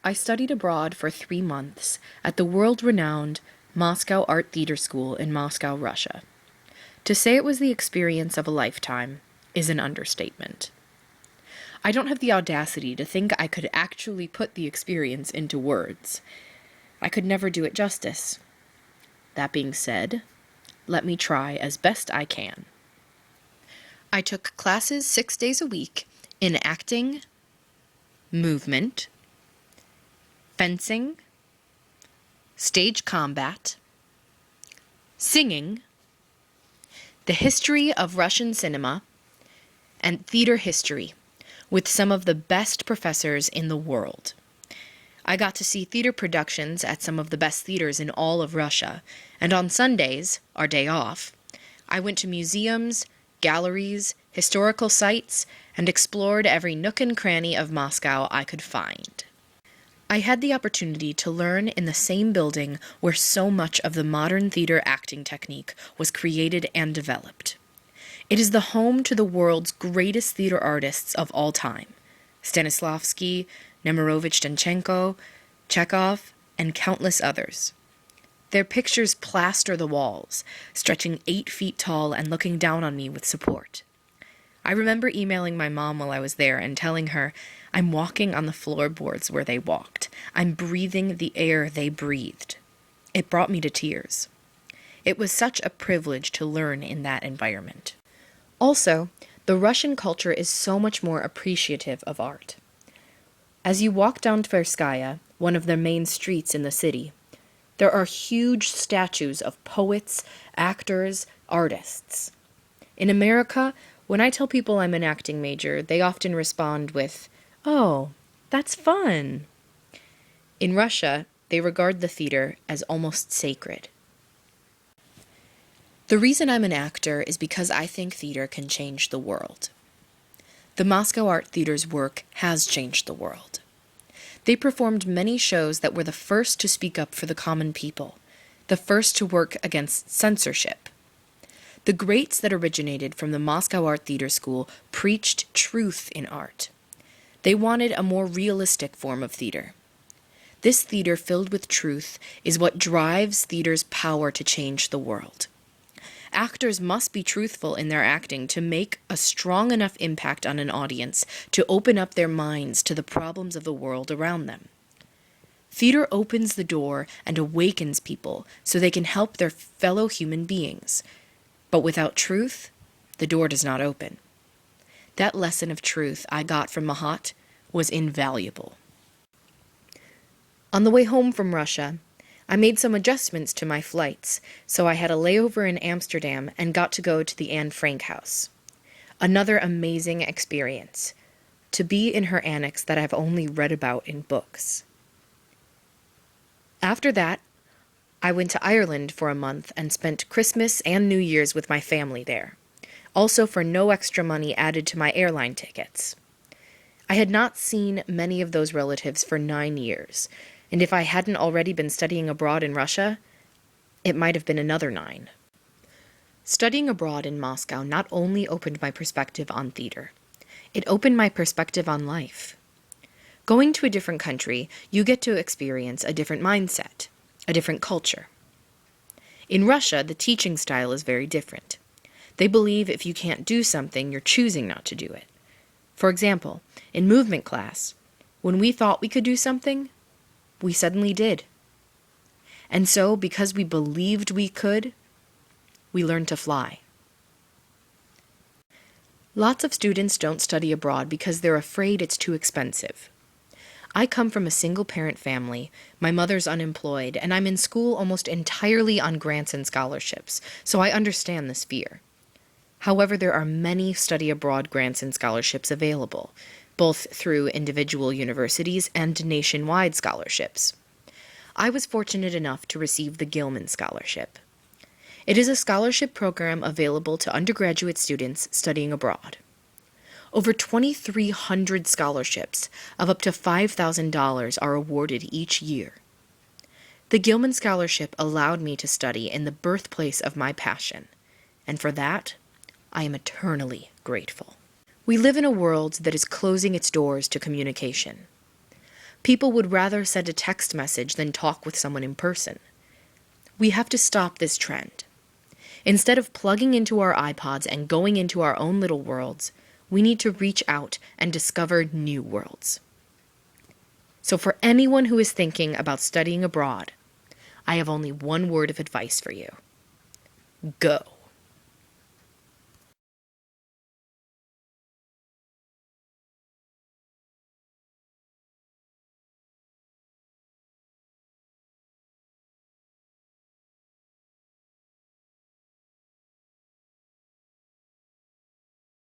I studied abroad for 3 months at the world-renowned Moscow Art Theater School in Moscow, Russia. To say it was the experience of a lifetime is an understatement. I don't have the audacity to think I could actually put the experience into words. I could never do it justice. That being said, let me try as best I can. I took classes 6 days a week in acting, movement, fencing, stage combat, singing, the history of Russian cinema, and theater history with some of the best professors in the world. I got to see theater productions at some of the best theaters in all of Russia, and on Sundays, our day off, I went to museums, galleries, historical sites, and explored every nook and cranny of Moscow I could find. I had the opportunity to learn in the same building where so much of the modern theater acting technique was created and developed. It is the home to the world's greatest theater artists of all time: Stanislavski, Nemirovich-Danchenko, Chekhov, and countless others. Their pictures plaster the walls, stretching 8 feet tall and looking down on me with support. I remember emailing my mom while I was there and telling her, I'm walking on the floorboards where they walked. I'm breathing the air they breathed. It brought me to tears. It was such a privilege to learn in that environment. Also, the Russian culture is so much more appreciative of art. As you walk down Tverskaya, one of the main streets in the city, there are huge statues of poets, actors, artists. In America, when I tell people I'm an acting major, they often respond with, "Oh, that's fun." In Russia, they regard the theater as almost sacred. The reason I'm an actor is because I think theater can change the world. The Moscow Art Theater's work has changed the world. They performed many shows that were the first to speak up for the common people, the first to work against censorship. The greats that originated from the Moscow Art Theater School preached truth in art. They wanted a more realistic form of theater. This theater filled with truth is what drives theater's power to change the world. Actors must be truthful in their acting to make a strong enough impact on an audience to open up their minds to the problems of the world around them. Theater opens the door and awakens people so they can help their fellow human beings. But without truth, the door does not open. That lesson of truth I got from Mahat was invaluable. On the way home from Russia, I made some adjustments to my flights, so I had a layover in Amsterdam and got to go to the Anne Frank house. Another amazing experience, to be in her annex that I've only read about in books. After that, I went to Ireland for a month and spent Christmas and New Year's with my family there, also for no extra money added to my airline tickets. I had not seen many of those relatives for 9 years, and if I hadn't already been studying abroad in Russia, it might have been another 9. Studying abroad in Moscow not only opened my perspective on theater, it opened my perspective on life. Going to a different country, you get to experience a different mindset, a different culture. In Russia, the teaching style is very different. They believe if you can't do something, you're choosing not to do it. For example, in movement class, when we thought we could do something, we suddenly did. And so, because we believed we could, we learned to fly. Lots of students don't study abroad because they're afraid it's too expensive. I come from a single-parent family, my mother's unemployed, and I'm in school almost entirely on grants and scholarships, so I understand this fear. However, there are many study abroad grants and scholarships available, both through individual universities and nationwide scholarships. I was fortunate enough to receive the Gilman Scholarship. It is a scholarship program available to undergraduate students studying abroad. Over 2,300 scholarships of up to $5,000 are awarded each year. The Gilman Scholarship allowed me to study in the birthplace of my passion, and for that, I am eternally grateful. We live in a world that is closing its doors to communication. People would rather send a text message than talk with someone in person. We have to stop this trend. Instead of plugging into our iPods and going into our own little worlds, we need to reach out and discover new worlds. So for anyone who is thinking about studying abroad, I have only one word of advice for you. Go.